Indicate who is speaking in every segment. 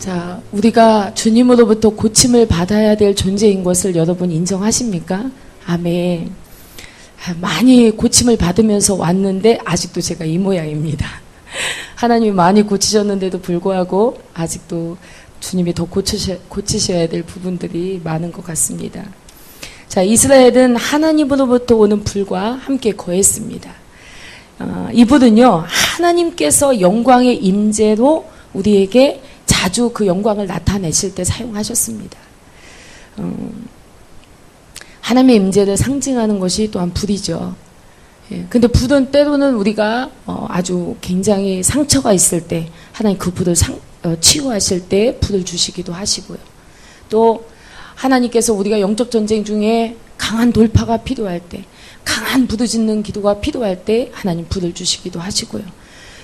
Speaker 1: 자, 우리가 주님으로부터 고침을 받아야 될 존재인 것을 여러분 인정하십니까? 아멘. 많이 고침을 받으면서 왔는데 아직도 제가 이 모양입니다. 하나님이 많이 고치셨는데도 불구하고 아직도 주님이 더 고치셔야 될 부분들이 많은 것 같습니다. 자, 이스라엘은 하나님으로부터 오는 불과 함께 거했습니다. 이 불은요, 하나님께서 영광의 임재로 우리에게 자주 그 영광을 나타내실 때 사용하셨습니다. 하나님의 임재를 상징하는 것이 또한 불이죠. 근데 불은 때로는 우리가 아주 굉장히 상처가 있을 때 하나님 그 불을 치유하실 때 불을 주시기도 하시고요. 또 하나님께서 우리가 영적 전쟁 중에 강한 돌파가 필요할 때, 강한 부르짖는 기도가 필요할 때 하나님 불을 주시기도 하시고요.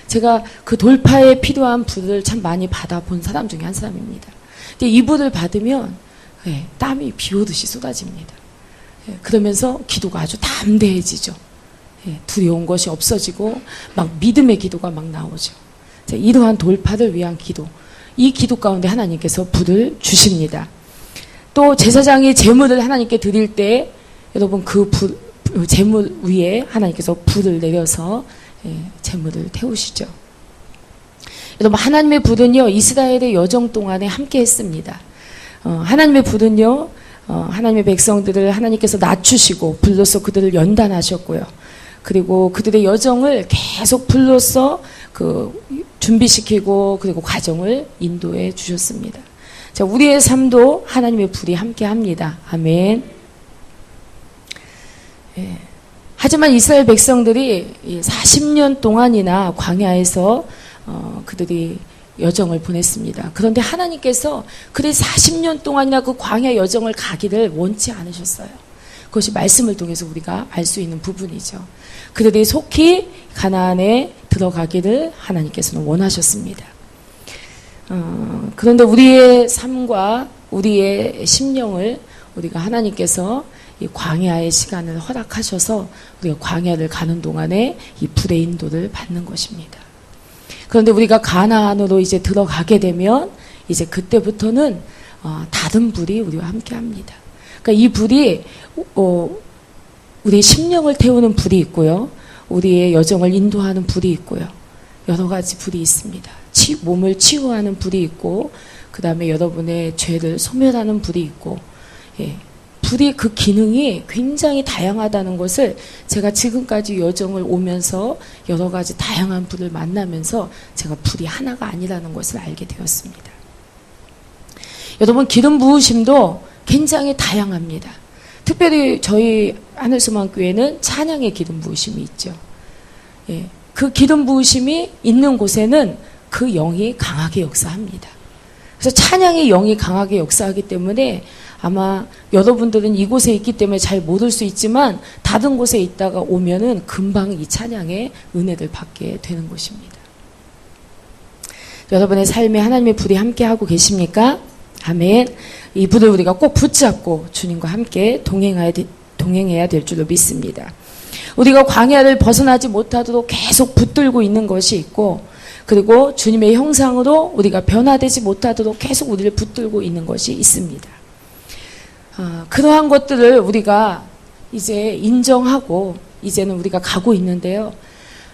Speaker 1: 제가 그 돌파에 필요한 불을 참 많이 받아본 사람 중에 한 사람입니다. 근데 이 불을 받으면 땀이 비 오듯이 쏟아집니다. 그러면서 기도가 아주 담대해지죠. 두려운 것이 없어지고 막 믿음의 기도가 막 나오죠. 이러한 돌파를 위한 기도, 이 기도 가운데 하나님께서 불을 주십니다. 또 제사장이 제물을 하나님께 드릴 때 여러분 그 제물 위에 하나님께서 불을 내려서 제물을 태우시죠. 여러분 하나님의 불은요 이스라엘의 여정 동안에 함께 했습니다. 하나님의 불은요 하나님의 백성들을 하나님께서 낮추시고 불로서 그들을 연단하셨고요. 그리고 그들의 여정을 계속 불로서 준비시키고 그리고 과정을 인도해 주셨습니다. 자, 우리의 삶도 하나님의 불이 함께 합니다. 아멘. 하지만 이스라엘 백성들이 40년 동안이나 광야에서 그들이 여정을 보냈습니다. 그런데 하나님께서 그들이 40년 동안이나 그 광야 여정을 가기를 원치 않으셨어요. 그것이 말씀을 통해서 우리가 알 수 있는 부분이죠. 그들이 속히 가나안에 들어가기를 하나님께서는 원하셨습니다. 그런데 우리의 삶과 우리의 심령을 우리가 하나님께서 이 광야의 시간을 허락하셔서 우리가 광야를 가는 동안에 이 불의 인도를 받는 것입니다. 그런데 우리가 가나안으로 이제 들어가게 되면 이제 그때부터는 다른 불이 우리와 함께 합니다. 그러니까 이 불이 우리의 심령을 태우는 불이 있고요. 우리의 여정을 인도하는 불이 있고요. 여러 가지 불이 있습니다. 몸을 치유하는 불이 있고 그 다음에 여러분의 죄를 소멸하는 불이 있고 불이 그 기능이 굉장히 다양하다는 것을 제가 지금까지 여정을 오면서 여러 가지 다양한 불을 만나면서 제가 불이 하나가 아니라는 것을 알게 되었습니다. 여러분 기름 부으심도 굉장히 다양합니다. 특별히 저희 하늘소망교회는 찬양의 기름 부으심이 있죠. 그 기름 부으심이 있는 곳에는 그 영이 강하게 역사합니다. 그래서 찬양의 영이 강하게 역사하기 때문에 아마 여러분들은 이곳에 있기 때문에 잘 모를 수 있지만 다른 곳에 있다가 오면은 금방 이 찬양의 은혜를 받게 되는 것입니다. 여러분의 삶에 하나님의 불이 함께하고 계십니까? 아멘. 이 불을 우리가 꼭 붙잡고 주님과 함께 동행해야 될 줄로 믿습니다. 우리가 광야를 벗어나지 못하도록 계속 붙들고 있는 것이 있고 그리고 주님의 형상으로 우리가 변화되지 못하도록 계속 우리를 붙들고 있는 것이 있습니다. 그러한 것들을 우리가 이제 인정하고 이제는 우리가 가고 있는데요.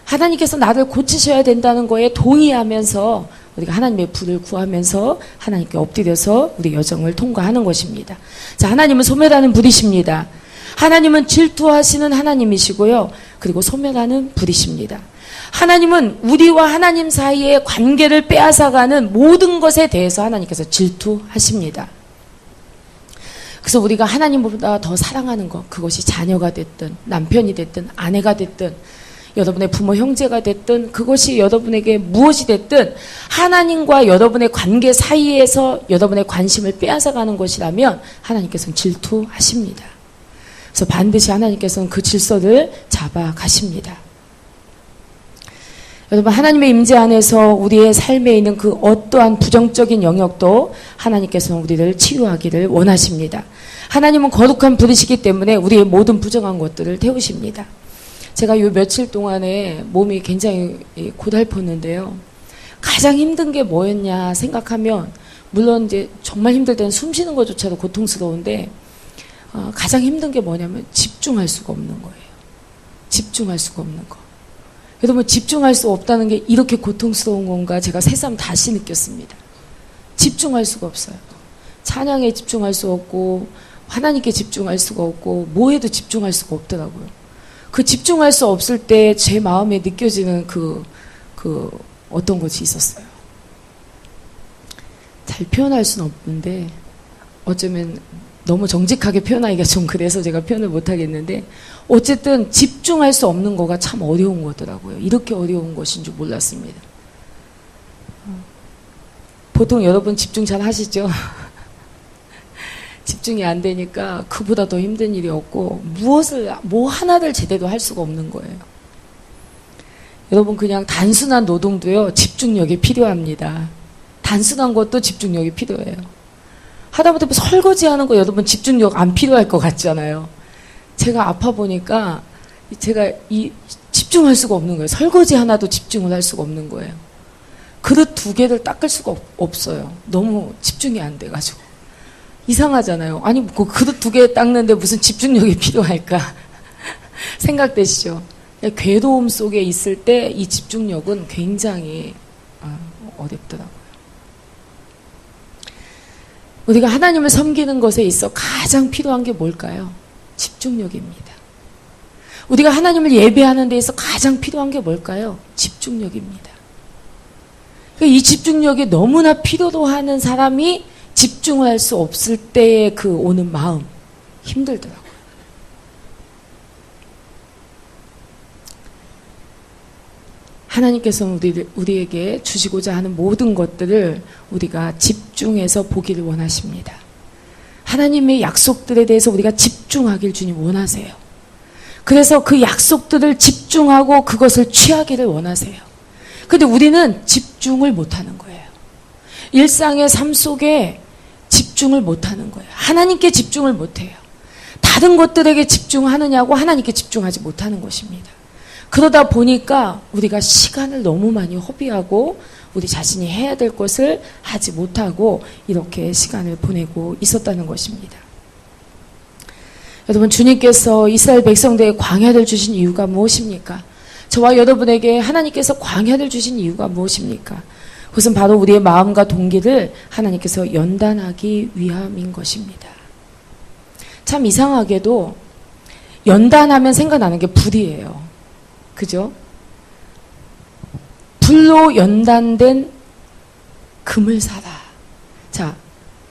Speaker 1: 하나님께서 나를 고치셔야 된다는 거에 동의하면서 우리가 하나님의 불을 구하면서 하나님께 엎드려서 우리 여정을 통과하는 것입니다. 자, 하나님은 소멸하는 불이십니다. 하나님은 질투하시는 하나님이시고요. 그리고 소멸하는 불이십니다. 하나님은 우리와 하나님 사이의 관계를 빼앗아가는 모든 것에 대해서 하나님께서 질투하십니다. 그래서 우리가 하나님보다 더 사랑하는 것, 그것이 자녀가 됐든 남편이 됐든 아내가 됐든 여러분의 부모 형제가 됐든 그것이 여러분에게 무엇이 됐든 하나님과 여러분의 관계 사이에서 여러분의 관심을 빼앗아가는 것이라면 하나님께서는 질투하십니다. 그래서 반드시 하나님께서는 그 질서를 잡아가십니다. 여러분 하나님의 임재 안에서 우리의 삶에 있는 그 어떠한 부정적인 영역도 하나님께서는 우리를 치유하기를 원하십니다. 하나님은 거룩한 분이시기 때문에 우리의 모든 부정한 것들을 태우십니다. 제가 요 며칠 동안에 몸이 굉장히 고달팠는데요. 가장 힘든 게 뭐였냐 생각하면 물론 이제 정말 힘들 때는 숨 쉬는 것조차도 고통스러운데 가장 힘든 게 뭐냐면 집중할 수가 없는 거예요. 집중할 수가 없는 거. 여러분 집중할 수 없다는 게 이렇게 고통스러운 건가 제가 새삼 다시 느꼈습니다. 집중할 수가 없어요. 찬양에 집중할 수 없고 하나님께 집중할 수가 없고 뭐해도 집중할 수가 없더라고요. 그 집중할 수 없을 때 제 마음에 느껴지는 그 어떤 것이 있었어요. 잘 표현할 수는 없는데 어쩌면 너무 정직하게 표현하기가 좀 그래서 제가 표현을 못하겠는데 어쨌든 집중할 수 없는 거가 참 어려운 거더라고요. 이렇게 어려운 것인 줄 몰랐습니다. 보통 여러분 집중 잘 하시죠? 집중이 안 되니까 그보다 더 힘든 일이 없고 뭐 하나를 제대로 할 수가 없는 거예요. 여러분 그냥 단순한 노동도요 집중력이 필요합니다. 단순한 것도 집중력이 필요해요. 하다못해 설거지하는 거 여러분 집중력 안 필요할 것 같잖아요. 제가 아파 보니까 제가 집중할 수가 없는 거예요. 설거지 하나도 집중을 할 수가 없는 거예요. 그릇 2개를 닦을 수가 없어요. 너무 집중이 안 돼가지고. 이상하잖아요. 아니 그 그릇 2개 닦는데 무슨 집중력이 필요할까 생각되시죠? 괴로움 속에 있을 때 이 집중력은 굉장히 어렵더라고요. 우리가 하나님을 섬기는 것에 있어 가장 필요한 게 뭘까요? 집중력입니다. 우리가 하나님을 예배하는 데 있어 가장 필요한 게 뭘까요? 집중력입니다. 이 집중력이 너무나 필요로 하는 사람이 집중을 할 수 없을 때의 그 오는 마음 힘들더라고요. 하나님께서는 우리에게 주시고자 하는 모든 것들을 우리가 집중해서 보기를 원하십니다. 하나님의 약속들에 대해서 우리가 집중하길 주님 원하세요. 그래서 그 약속들을 집중하고 그것을 취하기를 원하세요. 근데 우리는 집중을 못하는 거예요. 일상의 삶 속에 집중을 못하는 거예요. 하나님께 집중을 못해요. 다른 것들에게 집중하느냐고 하나님께 집중하지 못하는 것입니다. 그러다 보니까 우리가 시간을 너무 많이 허비하고 우리 자신이 해야 될 것을 하지 못하고 이렇게 시간을 보내고 있었다는 것입니다. 여러분 주님께서 이스라엘 백성들에게 광야를 주신 이유가 무엇입니까? 저와 여러분에게 하나님께서 광야를 주신 이유가 무엇입니까? 그것은 바로 우리의 마음과 동기를 하나님께서 연단하기 위함인 것입니다. 참 이상하게도 연단하면 생각나는 게 불이에요. 그죠? 불로 연단된 금을 사라. 자,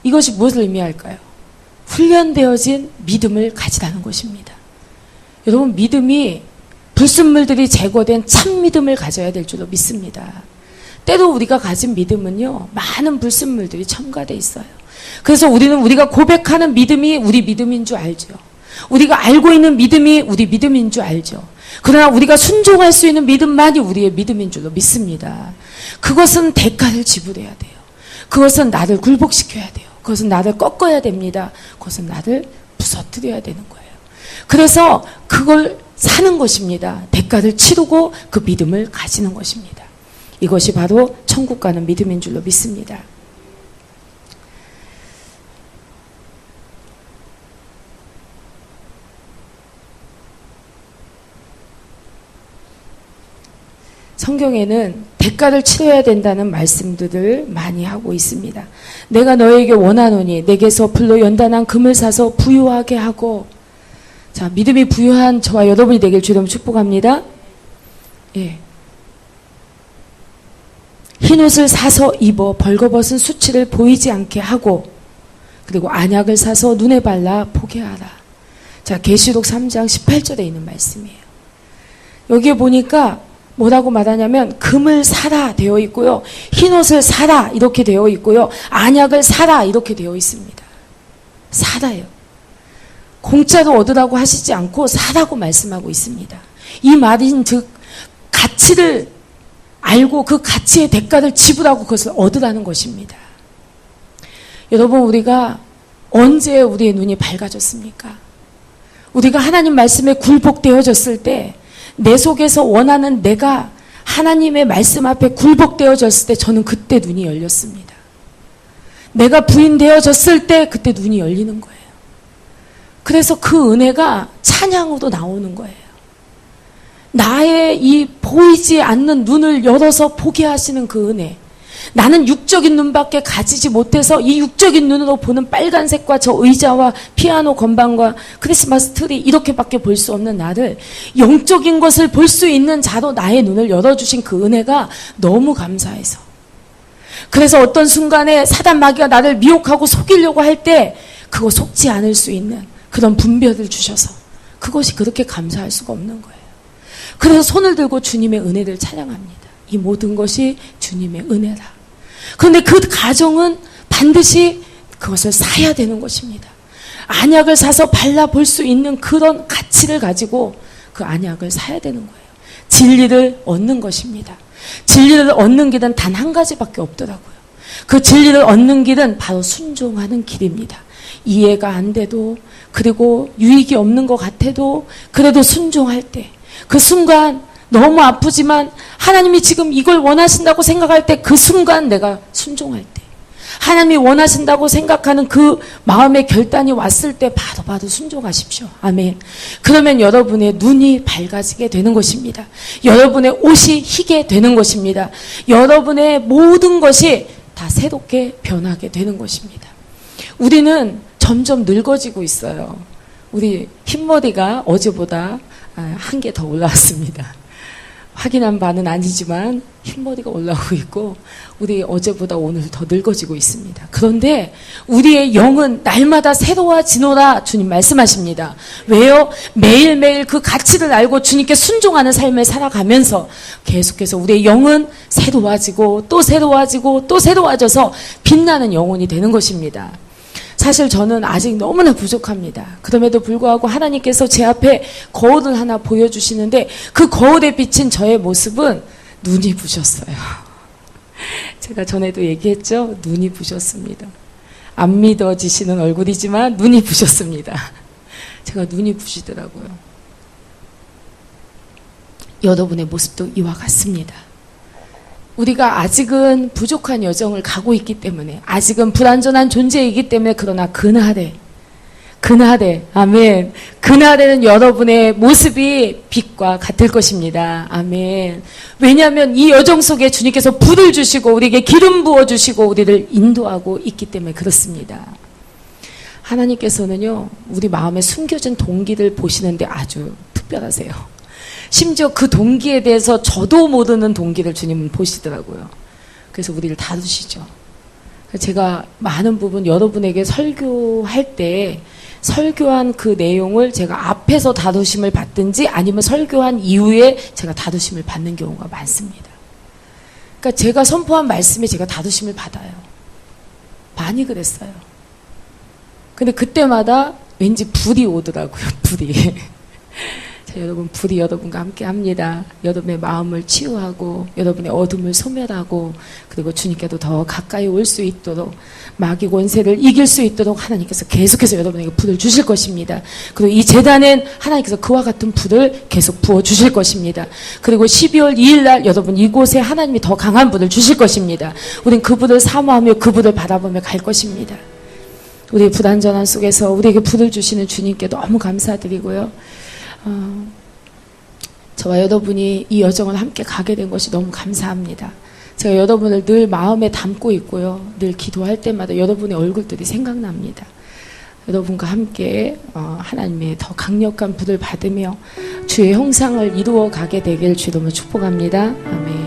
Speaker 1: 이것이 무엇을 의미할까요? 훈련되어진 믿음을 가지라는 것입니다. 여러분 믿음이 불순물들이 제거된 참 믿음을 가져야 될 줄로 믿습니다. 때로 우리가 가진 믿음은요 많은 불순물들이 첨가되어 있어요. 그래서 우리는 우리가 고백하는 믿음이 우리 믿음인 줄 알죠. 우리가 알고 있는 믿음이 우리 믿음인 줄 알죠. 그러나 우리가 순종할 수 있는 믿음만이 우리의 믿음인 줄로 믿습니다. 그것은 대가를 지불해야 돼요. 그것은 나를 굴복시켜야 돼요. 그것은 나를 꺾어야 됩니다. 그것은 나를 부서뜨려야 되는 거예요. 그래서 그걸 사는 것입니다. 대가를 치르고 그 믿음을 가지는 것입니다. 이것이 바로 천국 가는 믿음인 줄로 믿습니다. 성경에는 대가를 치러야 된다는 말씀들을 많이 하고 있습니다. 내가 너에게 원하노니 내게서 불로 연단한 금을 사서 부유하게 하고, 자, 믿음이 부유한 저와 여러분이 되길 주님 축복합니다. 예. 흰옷을 사서 입어 벌거벗은 수치를 보이지 않게 하고, 그리고 안약을 사서 눈에 발라 보게 하라. 자, 계시록 3장 18절에 있는 말씀이에요. 여기에 보니까 뭐라고 말하냐면 금을 사라 되어 있고요. 흰옷을 사라 이렇게 되어 있고요. 안약을 사라 이렇게 되어 있습니다. 사라요. 공짜로 얻으라고 하시지 않고 사라고 말씀하고 있습니다. 이 말인 즉 가치를 알고 그 가치의 대가를 지불하고 그것을 얻으라는 것입니다. 여러분 우리가 언제 우리의 눈이 밝아졌습니까? 우리가 하나님 말씀에 굴복되어졌을 때 내 속에서 원하는 내가 하나님의 말씀 앞에 굴복되어졌을 때 저는 그때 눈이 열렸습니다. 내가 부인 되어졌을 때 그때 눈이 열리는 거예요. 그래서 그 은혜가 찬양으로 나오는 거예요. 나의 이 보이지 않는 눈을 열어서 보게 하시는 그 은혜. 나는 육적인 눈밖에 가지지 못해서 이 육적인 눈으로 보는 빨간색과 저 의자와 피아노 건반과 크리스마스 트리 이렇게밖에 볼 수 없는 나를 영적인 것을 볼 수 있는 자로 나의 눈을 열어주신 그 은혜가 너무 감사해서, 그래서 어떤 순간에 사단 마귀가 나를 미혹하고 속이려고 할 때 그거 속지 않을 수 있는 그런 분별을 주셔서 그것이 그렇게 감사할 수가 없는 거예요. 그래서 손을 들고 주님의 은혜를 찬양합니다. 이 모든 것이 주님의 은혜라. 그런데 그 가정은 반드시 그것을 사야 되는 것입니다. 안약을 사서 발라볼 수 있는 그런 가치를 가지고 그 안약을 사야 되는 거예요. 진리를 얻는 것입니다. 진리를 얻는 길은 단 한 가지밖에 없더라고요. 그 진리를 얻는 길은 바로 순종하는 길입니다. 이해가 안 돼도, 그리고 유익이 없는 것 같아도 그래도 순종할 때, 그 순간 너무 아프지만 하나님이 지금 이걸 원하신다고 생각할 때 그 순간 내가 순종할 때, 하나님이 원하신다고 생각하는 그 마음의 결단이 왔을 때 바로 순종하십시오. 아멘. 그러면 여러분의 눈이 밝아지게 되는 것입니다. 여러분의 옷이 희게 되는 것입니다. 여러분의 모든 것이 다 새롭게 변하게 되는 것입니다. 우리는 점점 늙어지고 있어요. 우리 흰머리가 어제보다 한 개 더 올라왔습니다. 확인한 바는 아니지만 흰머리가 올라오고 있고 우리 어제보다 오늘 더 늙어지고 있습니다. 그런데 우리의 영은 날마다 새로워지노라 주님 말씀하십니다. 왜요? 매일매일 그 가치를 알고 주님께 순종하는 삶을 살아가면서 계속해서 우리의 영은 새로워지고 또 새로워지고 또 새로워져서 빛나는 영혼이 되는 것입니다. 사실 저는 아직 너무나 부족합니다. 그럼에도 불구하고 하나님께서 제 앞에 거울을 하나 보여주시는데 그 거울에 비친 저의 모습은 눈이 부셨어요. 제가 전에도 얘기했죠? 눈이 부셨습니다. 안 믿어지시는 얼굴이지만 눈이 부셨습니다. 제가 눈이 부시더라고요. 여러분의 모습도 이와 같습니다. 우리가 아직은 부족한 여정을 가고 있기 때문에, 아직은 불완전한 존재이기 때문에, 그러나 그날에 아멘, 그날에는 여러분의 모습이 빛과 같을 것입니다. 아멘. 왜냐하면 이 여정 속에 주님께서 불을 주시고 우리에게 기름 부어주시고 우리를 인도하고 있기 때문에 그렇습니다. 하나님께서는요, 우리 마음에 숨겨진 동기를 보시는데 아주 특별하세요. 심지어 그 동기에 대해서 저도 모르는 동기를 주님은 보시더라고요. 그래서 우리를 다루시죠. 제가 많은 부분 여러분에게 설교할 때 설교한 그 내용을 제가 앞에서 다루심을 받든지 아니면 설교한 이후에 제가 다루심을 받는 경우가 많습니다. 그러니까 제가 선포한 말씀에 제가 다루심을 받아요. 많이 그랬어요. 근데 그때마다 왠지 불이 오더라고요. 불이. 여러분, 불이 여러분과 함께 합니다. 여러분의 마음을 치유하고 여러분의 어둠을 소멸하고 그리고 주님께도 더 가까이 올 수 있도록, 마귀 권세를 이길 수 있도록 하나님께서 계속해서 여러분에게 불을 주실 것입니다. 그리고 이 제단엔 하나님께서 그와 같은 불을 계속 부어주실 것입니다. 그리고 12월 2일 날 여러분 이곳에 하나님이 더 강한 불을 주실 것입니다. 우린 그 불을 사모하며 그 불을 바라보며 갈 것입니다. 우리의 불안전한 속에서 우리에게 불을 주시는 주님께 너무 감사드리고요. 저와 여러분이 이 여정을 함께 가게 된 것이 너무 감사합니다. 제가 여러분을 늘 마음에 담고 있고요. 늘 기도할 때마다 여러분의 얼굴들이 생각납니다. 여러분과 함께 하나님의 더 강력한 불을 받으며 주의 형상을 이루어 가게 되길 주님으로 축복합니다. 아멘.